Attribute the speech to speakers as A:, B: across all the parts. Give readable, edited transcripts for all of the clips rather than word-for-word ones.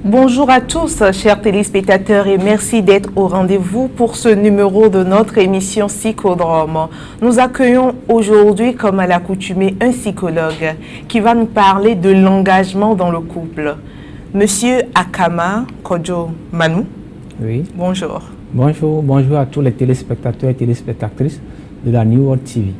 A: Bonjour à tous, chers téléspectateurs, et merci d'être au rendez-vous pour ce numéro de notre émission Psychodrome. Nous accueillons aujourd'hui, comme à l'accoutumée, un psychologue qui va nous parler de l'engagement dans le couple. Monsieur Akama Kojo Manu.
B: Oui.
A: Bonjour.
B: Bonjour à tous les téléspectateurs et téléspectatrices de la New World TV.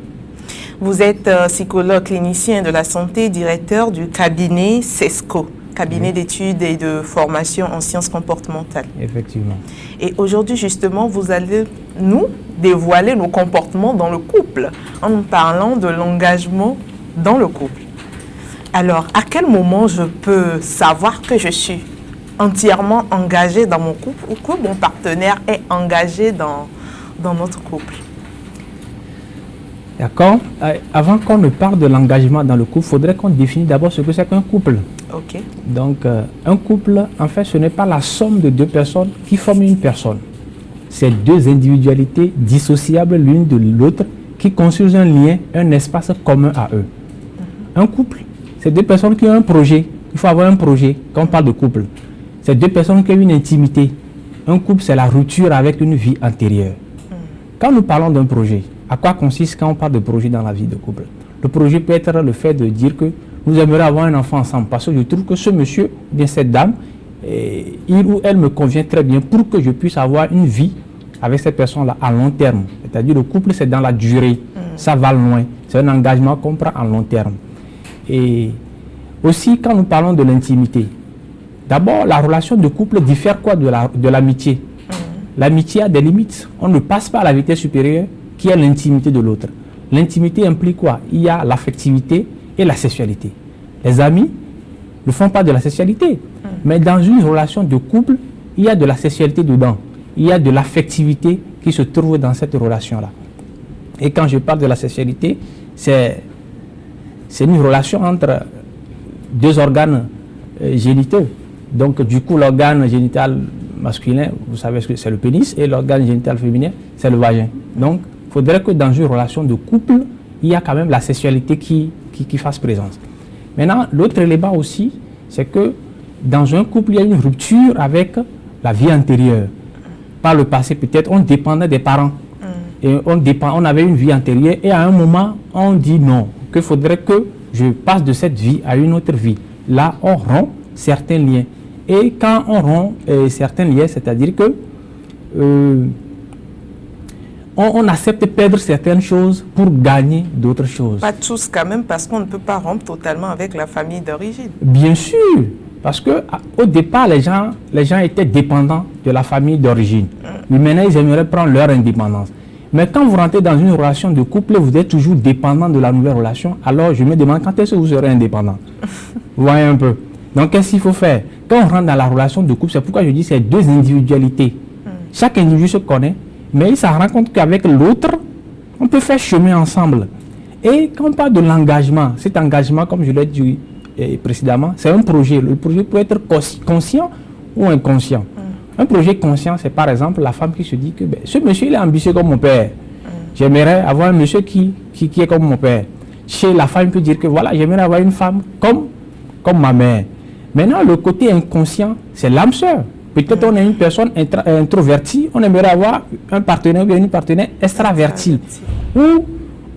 A: Vous êtes psychologue clinicien de la santé, directeur du cabinet CESCO. Cabinet d'études et de formation en sciences comportementales.
B: Effectivement.
A: Et aujourd'hui, justement, vous allez nous dévoiler nos comportements dans le couple, en nous parlant de l'engagement dans le couple. Alors, à quel moment je peux savoir que je suis entièrement engagée dans mon couple ou que mon partenaire est engagé dans notre couple?
B: D'accord. Avant qu'on ne parle de l'engagement dans le couple, il faudrait qu'on définisse d'abord ce que c'est qu'un couple.
A: Ok.
B: Donc, un couple, en fait, ce n'est pas la somme de deux personnes qui forment une personne. C'est deux individualités dissociables l'une de l'autre qui construisent un lien, un espace commun à eux. Un couple, c'est deux personnes qui ont un projet. Il faut avoir un projet quand on parle de couple. C'est deux personnes qui ont une intimité. Un couple, c'est la rupture avec une vie antérieure. Quand nous parlons d'un projet, à quoi consiste quand on parle de projet dans la vie de couple? Le projet peut être le fait de dire que nous aimerions avoir un enfant ensemble parce que je trouve que ce monsieur, bien cette dame, il ou elle me convient très bien pour que je puisse avoir une vie avec cette personne-là à long terme. C'est-à-dire le couple, c'est dans la durée, ça va loin, c'est un engagement qu'on prend à long terme. Et aussi, quand nous parlons de l'intimité, d'abord, la relation de couple diffère quoi de l'amitié? L'amitié a des limites. On ne passe pas à la vitesse supérieure qui est l'intimité de l'autre. L'intimité implique quoi? Il y a l'affectivité et la sexualité. Les amis ne font pas de la sexualité, mais dans une relation de couple, il y a de la sexualité dedans. Il y a de l'affectivité qui se trouve dans cette relation-là. Et quand je parle de la sexualité, c'est une relation entre deux organes génitaux. Donc du coup, l'organe génital masculin, vous savez ce que c'est le pénis, et l'organe génital féminin, c'est le vagin. Donc, il faudrait que dans une relation de couple, il y a quand même la sexualité qui fasse présence. Maintenant, l'autre élément aussi, c'est que dans un couple, il y a une rupture avec la vie antérieure. Par le passé, peut-être, on dépendait des parents. Et on avait une vie antérieure, et à un moment, on dit non, qu'il faudrait que je passe de cette vie à une autre vie. Là, on rompt certains liens. Et quand on rompt certains liens, c'est-à-dire que on accepte de perdre certaines choses pour gagner d'autres choses.
A: Pas tous quand même, parce qu'on ne peut pas rompre totalement avec la famille d'origine.
B: Bien sûr, parce qu'au départ, les gens étaient dépendants de la famille d'origine. Mais maintenant, ils aimeraient prendre leur indépendance. Mais quand vous rentrez dans une relation de couple, vous êtes toujours dépendant de la nouvelle relation. Alors, je me demande quand est-ce que vous serez indépendant. Vous voyez un peu. Donc, qu'est-ce qu'il faut faire? Quand on rentre dans la relation de couple, c'est pourquoi je dis c'est deux individualités. Chaque individu se connaît, mais il se rend compte qu'avec l'autre, on peut faire chemin ensemble. Et quand on parle de l'engagement, cet engagement, comme je l'ai dit précédemment, c'est un projet. Le projet peut être conscient ou inconscient. Un projet conscient, c'est par exemple la femme qui se dit que ce monsieur il est ambitieux comme mon père. J'aimerais avoir un monsieur qui est comme mon père. Chez la femme, peut dire que voilà, j'aimerais avoir une femme comme ma mère. Maintenant, le côté inconscient, c'est l'âme sœur. Peut-être on est une personne introvertie, on aimerait avoir un partenaire ou bien une partenaire extravertie. Ou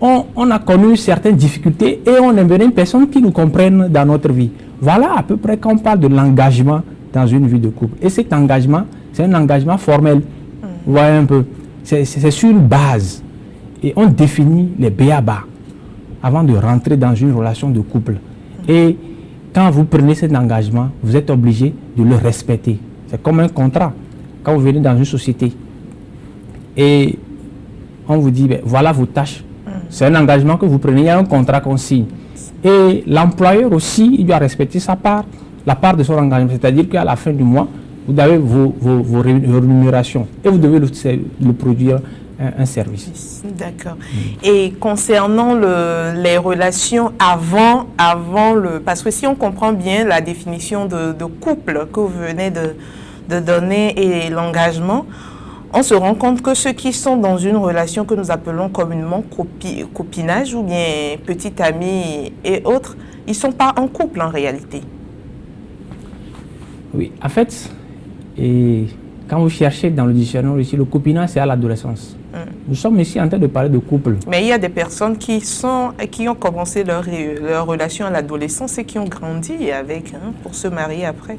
B: on a connu certaines difficultés et on aimerait une personne qui nous comprenne dans notre vie. Voilà à peu près quand on parle de l'engagement dans une vie de couple. Et cet engagement, c'est un engagement formel. Vous voyez un peu. C'est sur une base. Et on définit les b.a.-ba avant de rentrer dans une relation de couple. Et quand vous prenez cet engagement, vous êtes obligé de le respecter. C'est comme un contrat. Quand vous venez dans une société et on vous dit, voilà vos tâches. C'est un engagement que vous prenez, il y a un contrat qu'on signe. Et l'employeur aussi, il doit respecter sa part, la part de son engagement. C'est-à-dire qu'à la fin du mois, vous avez vos rémunérations et vous devez le produire un service.
A: D'accord. Et concernant les relations avant parce que si on comprend bien la définition de couple que vous venez de donner et l'engagement, on se rend compte que ceux qui sont dans une relation que nous appelons communément copinage ou bien petite amie et autres, ils ne sont pas en couple en réalité.
B: Oui, en fait, et quand vous cherchez dans le dictionnaire ici, le copinage, c'est à l'adolescence. Nous sommes ici en train de parler de couple.
A: Mais il y a des personnes qui ont commencé leur relation à l'adolescence et qui ont grandi avec, pour se marier après.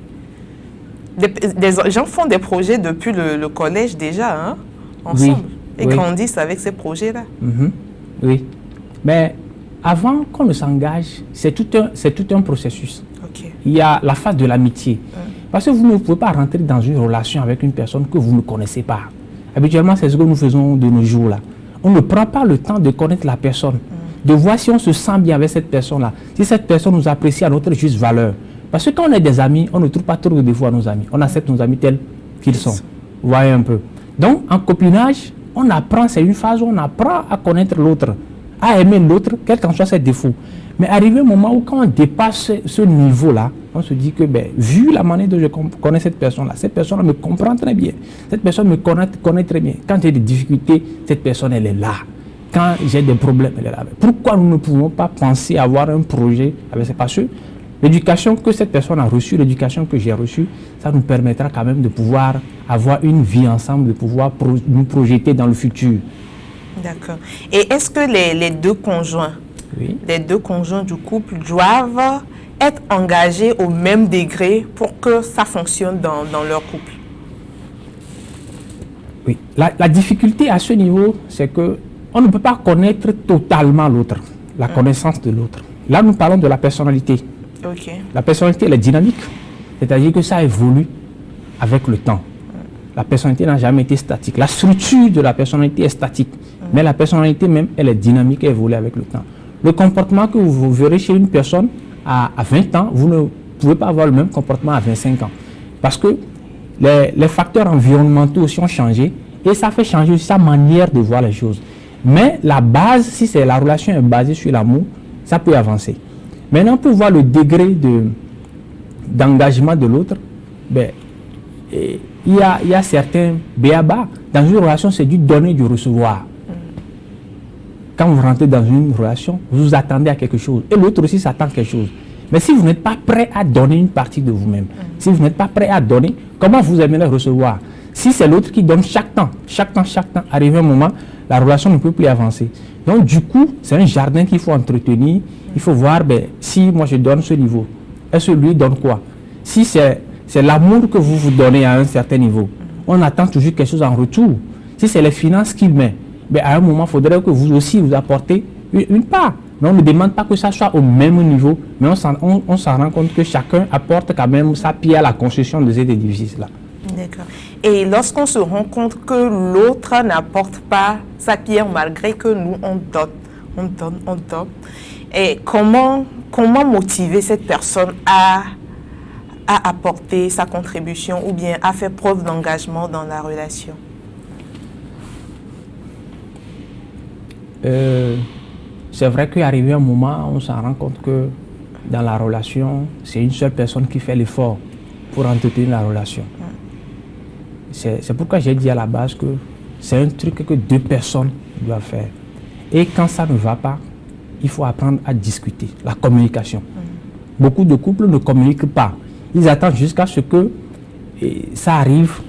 A: Des gens font des projets depuis le collège déjà, ensemble, et grandissent avec ces projets-là.
B: Oui, mais avant qu'on ne s'engage, c'est tout un processus.
A: Okay.
B: Il y a la phase de l'amitié. Parce que vous ne pouvez pas rentrer dans une relation avec une personne que vous ne connaissez pas. Habituellement, c'est ce que nous faisons de nos jours là. On ne prend pas le temps de connaître la personne, de voir si on se sent bien avec cette personne-là, si cette personne nous apprécie à notre juste valeur. Parce que quand on est des amis, on ne trouve pas trop de défauts à nos amis. On accepte nos amis tels qu'ils sont. Vous voyez un peu. Donc, en copinage, on apprend, c'est une phase où on apprend à connaître l'autre, à aimer l'autre, quels qu'en soient ses défauts. Mais arrivé un moment où quand on dépasse ce niveau-là, on se dit que, vu la manière dont je connais cette personne-là me comprend très bien. Cette personne me connaît très bien. Quand j'ai des difficultés, cette personne, elle est là. Quand j'ai des problèmes, elle est là. Pourquoi nous ne pouvons pas penser à avoir un projet avec ces personnes? L'éducation que cette personne a reçue, l'éducation que j'ai reçue, ça nous permettra quand même de pouvoir avoir une vie ensemble, de pouvoir nous projeter dans le futur.
A: D'accord. Et est-ce que les deux conjoints, les deux conjoints du couple doivent être engagés au même degré pour que ça fonctionne dans leur couple?
B: Oui. La difficulté à ce niveau, c'est que on ne peut pas connaître totalement l'autre, la connaissance de l'autre. Là, nous parlons de la personnalité.
A: Okay.
B: La personnalité, elle est dynamique, c'est-à-dire que ça évolue avec le temps. La personnalité n'a jamais été statique. La structure de la personnalité est statique, mais la personnalité même, elle est dynamique et évolue avec le temps. Le comportement que vous verrez chez une personne à 20 ans, vous ne pouvez pas avoir le même comportement à 25 ans. Parce que les facteurs environnementaux aussi ont changé et ça fait changer aussi sa manière de voir les choses. Mais la base, si la relation est basée sur l'amour, ça peut avancer. Maintenant, pour voir le degré d'engagement de l'autre, il y a certains b.a.-ba. Dans une relation, c'est du donner et du recevoir. Quand vous rentrez dans une relation, vous vous attendez à quelque chose. Et l'autre aussi s'attend à quelque chose. Mais si vous n'êtes pas prêt à donner une partie de vous-même, si vous n'êtes pas prêt à donner, comment vous aimez recevoir? Si c'est l'autre qui donne chaque temps, arrivé un moment, la relation ne peut plus avancer. Donc du coup, c'est un jardin qu'il faut entretenir. Il faut voir si moi je donne ce niveau, est-ce que lui donne quoi? Si c'est l'amour que vous donnez à un certain niveau, on attend toujours quelque chose en retour. Si c'est les finances qu'il met, à un moment, il faudrait que vous aussi vous apportez une part. Mais on ne demande pas que ça soit au même niveau, mais on s'en rend compte que chacun apporte quand même sa pierre à la construction de cet édifice-là.
A: D'accord. Et lorsqu'on se rend compte que l'autre n'apporte pas sa pierre malgré que nous, on donne, et comment motiver cette personne à apporter sa contribution ou bien à faire preuve d'engagement dans la relation?
B: C'est vrai qu'arrivé un moment, on s'en rend compte que dans la relation, c'est une seule personne qui fait l'effort pour entretenir la relation. C'est pourquoi j'ai dit à la base que c'est un truc que deux personnes doivent faire. Et quand ça ne va pas, il faut apprendre à discuter, la communication. Beaucoup de couples ne communiquent pas. Ils attendent jusqu'à ce que ça arrive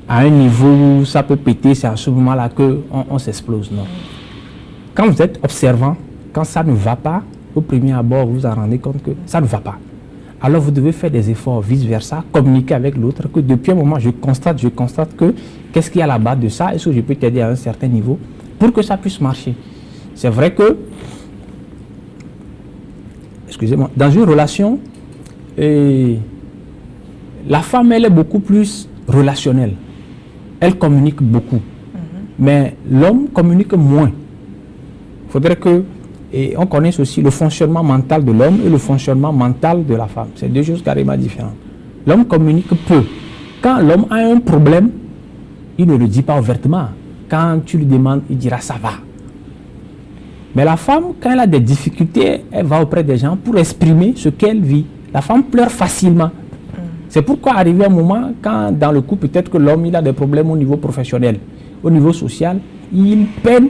B: à un niveau où ça peut péter, c'est à ce moment-là qu'on s'explose. Non. Quand vous êtes observant, quand ça ne va pas, au premier abord, vous vous en rendez compte que ça ne va pas. Alors vous devez faire des efforts, vice-versa, communiquer avec l'autre, que depuis un moment, je constate que qu'est-ce qu'il y a là-bas de ça, est-ce que je peux t'aider à un certain niveau pour que ça puisse marcher. C'est vrai que, excusez-moi, dans une relation, la femme, elle est beaucoup plus relationnelle. Elle communique beaucoup. Mais l'homme communique moins. Il faudrait que on connaisse aussi le fonctionnement mental de l'homme et le fonctionnement mental de la femme. C'est deux choses carrément différentes. L'homme communique peu. Quand l'homme a un problème, il ne le dit pas ouvertement. Quand tu lui demandes, il dira ça va. Mais la femme, quand elle a des difficultés, elle va auprès des gens pour exprimer ce qu'elle vit. La femme pleure facilement. C'est pourquoi arrivé un moment, quand dans le couple, peut-être que l'homme il a des problèmes au niveau professionnel, au niveau social, il peine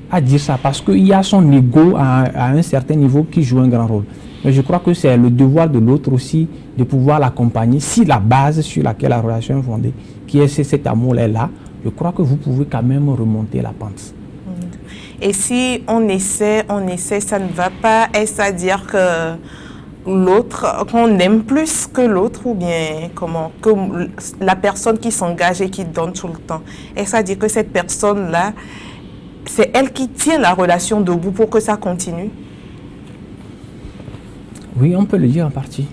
B: à dire ça parce qu'il y a son ego à un certain niveau qui joue un grand rôle. Mais je crois que c'est le devoir de l'autre aussi de pouvoir l'accompagner. Si la base sur laquelle la relation est fondée, qui est cet amour est là, je crois que vous pouvez quand même remonter la pente.
A: Et si on essaie, ça ne va pas, est-ce à dire que l'autre, qu'on aime plus que l'autre ou bien comment, que la personne qui s'engage et qui donne tout le temps, est-ce à dire que cette personne-là, c'est elle qui tient la relation debout pour que ça continue?
B: Oui, on peut le dire en partie.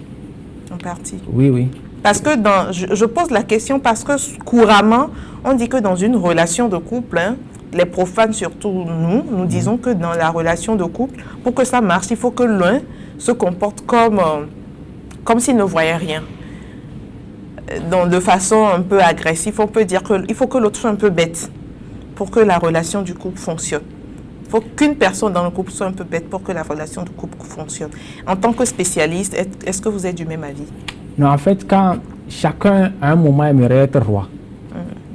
A: En partie.
B: Oui, oui.
A: Parce que je pose la question parce que couramment, on dit que dans une relation de couple, hein, les profanes surtout nous disons que dans la relation de couple, pour que ça marche, il faut que l'un se comporte comme s'il ne voyait rien. Donc, de façon un peu agressive, on peut dire qu'il faut que l'autre soit un peu bête pour que la relation du couple fonctionne. Il faut qu'une personne dans le couple soit un peu bête pour que la relation du couple fonctionne. En tant que spécialiste, est-ce que vous êtes du même avis?
B: Non, en fait, quand chacun à un moment aimerait être roi,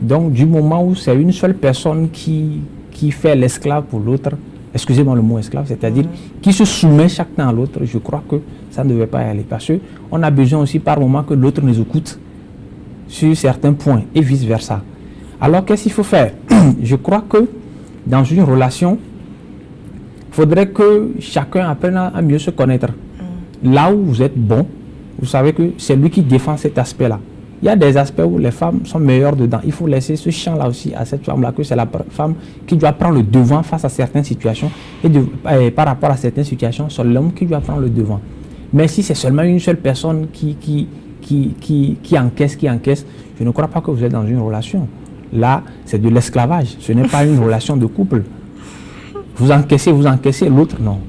B: donc du moment où c'est une seule personne qui fait l'esclave pour l'autre, excusez-moi le mot esclave, c'est-à-dire qui se soumet chacun à l'autre, je crois que ça ne devait pas y aller. Parce qu'on a besoin aussi par moment que l'autre nous écoute sur certains points et vice-versa. Alors qu'est-ce qu'il faut faire? Je crois que dans une relation, il faudrait que chacun apprenne à mieux se connaître. Là où vous êtes bon, vous savez que c'est lui qui défend cet aspect-là. Il y a des aspects où les femmes sont meilleures dedans. Il faut laisser ce champ-là aussi à cette femme-là, que c'est la femme qui doit prendre le devant face à certaines situations. Et par rapport à certaines situations, c'est l'homme qui doit prendre le devant. Mais si c'est seulement une seule personne qui encaisse, je ne crois pas que vous êtes dans une relation. Là, c'est de l'esclavage. Ce n'est pas une relation de couple. Vous encaissez, l'autre, non.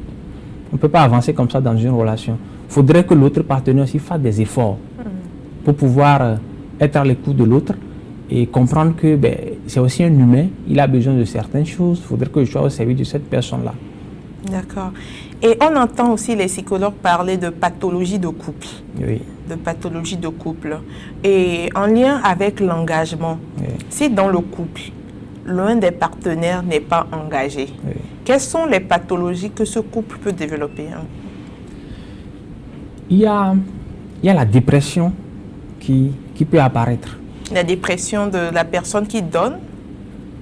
B: On ne peut pas avancer comme ça dans une relation. Il faudrait que l'autre partenaire aussi fasse des efforts pour pouvoir être à l'écoute de l'autre et comprendre que c'est aussi un humain, il a besoin de certaines choses, il faudrait que je sois au service de cette personne-là.
A: D'accord. Et on entend aussi les psychologues parler de pathologie de couple.
B: Oui.
A: De pathologie de couple. Et en lien avec l'engagement, oui. Si dans le couple, l'un des partenaires n'est pas engagé, oui. Quelles sont les pathologies que ce couple peut développer?
B: Il y a la dépression qui peut apparaître.
A: La dépression de la personne qui donne?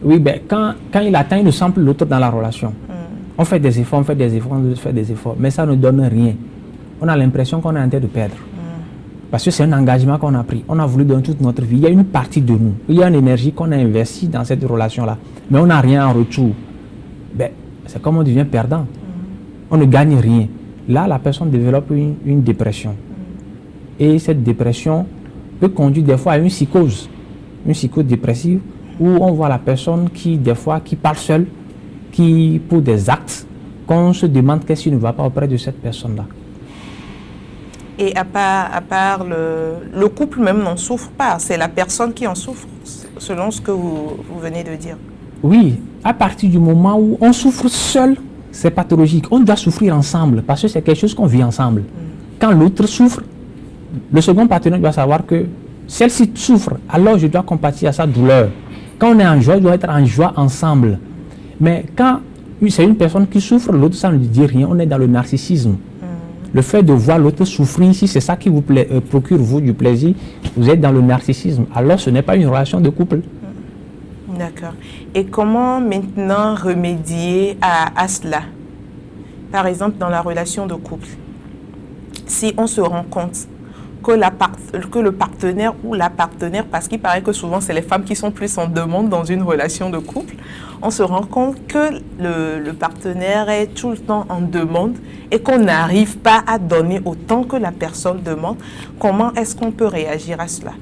B: Oui, quand il atteint le sample l'autre dans la relation. On fait des efforts, mais ça ne donne rien. On a l'impression qu'on est en train de perdre. Parce que c'est un engagement qu'on a pris. On a voulu donner toute notre vie. Il y a une partie de nous. Il y a une énergie qu'on a investie dans cette relation-là. Mais on n'a rien en retour. C'est comme on devient perdant. On ne gagne rien. Là, la personne développe une dépression. Et cette dépression peut conduire des fois à une psychose dépressive, où on voit la personne qui parle seule, qui pour des actes, qu'on se demande qu'est-ce qui ne va pas auprès de cette personne-là.
A: Et à part le couple même n'en souffre pas, c'est la personne qui en souffre, selon ce que vous venez de dire.
B: Oui, à partir du moment où on souffre seul, c'est pathologique. On doit souffrir ensemble, parce que c'est quelque chose qu'on vit ensemble. Quand l'autre souffre, le second partenaire doit savoir que celle-ci souffre, alors je dois compatir à sa douleur. Quand on est en joie, on doit être en joie ensemble. Mais quand c'est une personne qui souffre, l'autre, ça ne dit rien, on est dans le narcissisme. Le fait de voir l'autre souffrir, si c'est ça qui vous procure vous du plaisir, vous êtes dans le narcissisme. Alors ce n'est pas une relation de couple.
A: D'accord. Et comment maintenant remédier à cela? Par exemple, dans la relation de couple, si on se rend compte que le partenaire ou la partenaire, parce qu'il paraît que souvent c'est les femmes qui sont plus en demande dans une relation de couple, on se rend compte que le partenaire est tout le temps en demande et qu'on n'arrive pas à donner autant que la personne demande. Comment est-ce qu'on peut réagir à cela?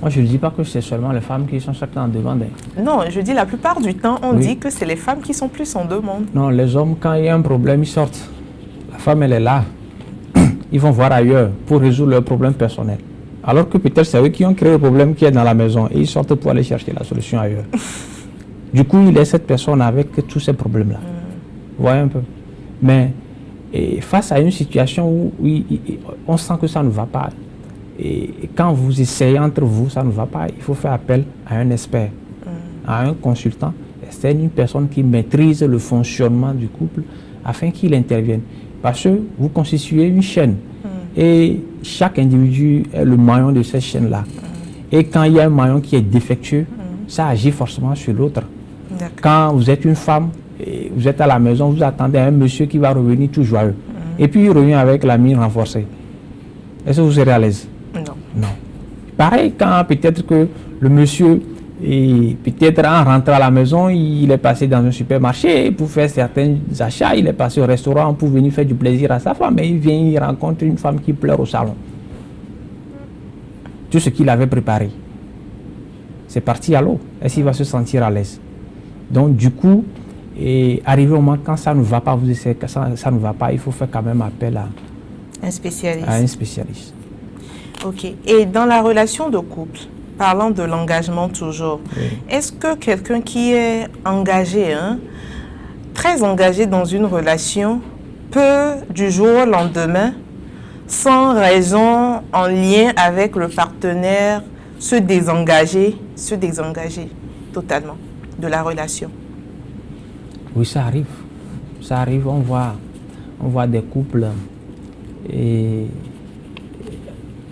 B: Moi, je ne dis pas que c'est seulement les femmes qui sont chacun en demande.
A: Non, je dis la plupart du temps, on dit que c'est les femmes qui sont plus en demande.
B: Non, les hommes, quand il y a un problème, ils sortent. La femme, elle est là. Ils vont voir ailleurs pour résoudre leurs problèmes personnels. Alors que peut-être c'est eux qui ont créé le problème qui est dans la maison et ils sortent pour aller chercher la solution ailleurs. Du coup, il est cette personne avec tous ces problèmes-là. Vous voyez un peu. Mais face à une situation où on sent que ça ne va pas, et quand vous essayez entre vous, ça ne va pas, il faut faire appel à un expert, à un consultant. c'est une personne qui maîtrise le fonctionnement du couple afin qu'il intervienne. Parce que vous constituez une chaîne et chaque individu est le maillon de cette chaîne-là. Et quand il y a un maillon qui est défectueux, ça agit forcément sur l'autre. Quand vous êtes une femme, et vous êtes à la maison, vous attendez un monsieur qui va revenir tout joyeux. Et puis il revient avec la mine renforcée. Est-ce que vous serez à l'aise?
A: Non.
B: Non. Pareil quand peut-être que le monsieur, peut-être en rentrant à la maison, il est passé dans un supermarché pour faire certains achats, il est passé au restaurant pour venir faire du plaisir à sa femme, et il vient, il rencontre une femme qui pleure au salon. Tout ce qu'il avait préparé, c'est parti à l'eau. Est-ce qu'il va se sentir à l'aise? Donc du coup, arrivé au moment quand ça ne va pas, vous essayez que ça ne va pas, il faut faire quand même appel à
A: un spécialiste.
B: À un spécialiste.
A: Ok. Et dans la relation de couple, parlant de l'engagement toujours,
B: oui.
A: Est-ce que quelqu'un qui est engagé, très engagé dans une relation, peut du jour au lendemain, sans raison en lien avec le partenaire, se désengager totalement de la relation?
B: Oui, ça arrive. Ça arrive, on voit des couples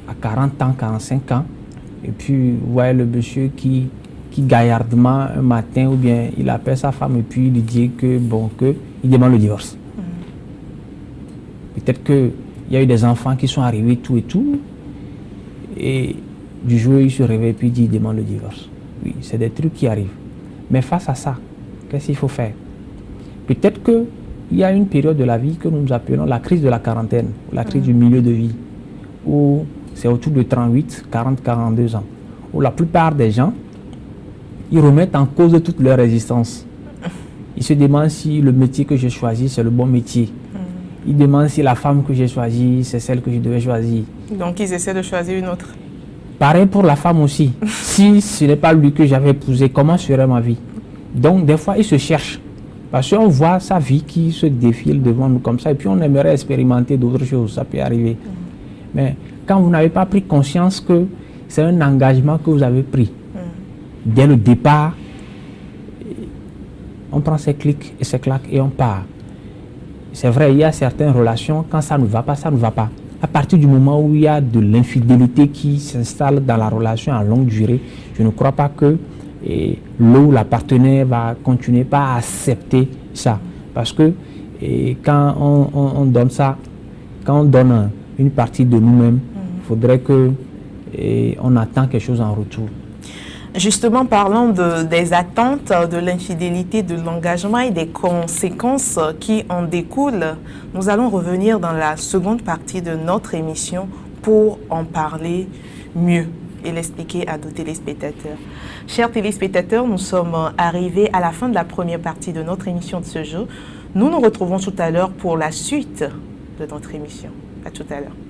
B: à 40 ans, 45 ans, et puis vous voyez le monsieur qui gaillardement un matin, ou bien il appelle sa femme et puis il lui dit que il demande le divorce. Peut-être qu'il y a eu des enfants qui sont arrivés tout et tout, et du jour il se réveille et puis il demande le divorce. Oui, c'est des trucs qui arrivent. Mais face à ça, qu'est-ce qu'il faut faire? Peut-être qu'il y a une période de la vie que nous appelons la crise de la quarantaine, la crise du milieu de vie, où c'est autour de 38, 40, 42 ans, où la plupart des gens, ils remettent en cause toute leur existence. Ils se demandent si le métier que j'ai choisi, c'est le bon métier. Ils demandent si la femme que j'ai choisie, c'est celle que je devais choisir.
A: Donc ils essaient de choisir une autre.
B: Pareil pour la femme aussi. Si ce n'est pas lui que j'avais épousé, comment serait ma vie? Donc des fois, ils se cherchent. Parce qu'on voit sa vie qui se défile devant nous comme ça, et puis on aimerait expérimenter d'autres choses, ça peut arriver. Mais quand vous n'avez pas pris conscience que c'est un engagement que vous avez pris, dès le départ, on prend ses clics et ses claques et on part. C'est vrai, il y a certaines relations, quand ça ne va pas, ça ne va pas. À partir du moment où il y a de l'infidélité qui s'installe dans la relation à longue durée, je ne crois pas que la partenaire va continuer pas à accepter ça. Parce que quand on donne ça, quand on donne une partie de nous-mêmes, il faudrait qu'on attend quelque chose en retour.
A: Justement, parlant des attentes, de l'infidélité, de l'engagement et des conséquences qui en découlent, nous allons revenir dans la seconde partie de notre émission pour en parler mieux et l'expliquer à nos téléspectateurs. Chers téléspectateurs, nous sommes arrivés à la fin de la première partie de notre émission de ce jour. Nous nous retrouvons tout à l'heure pour la suite de notre émission. À tout à l'heure.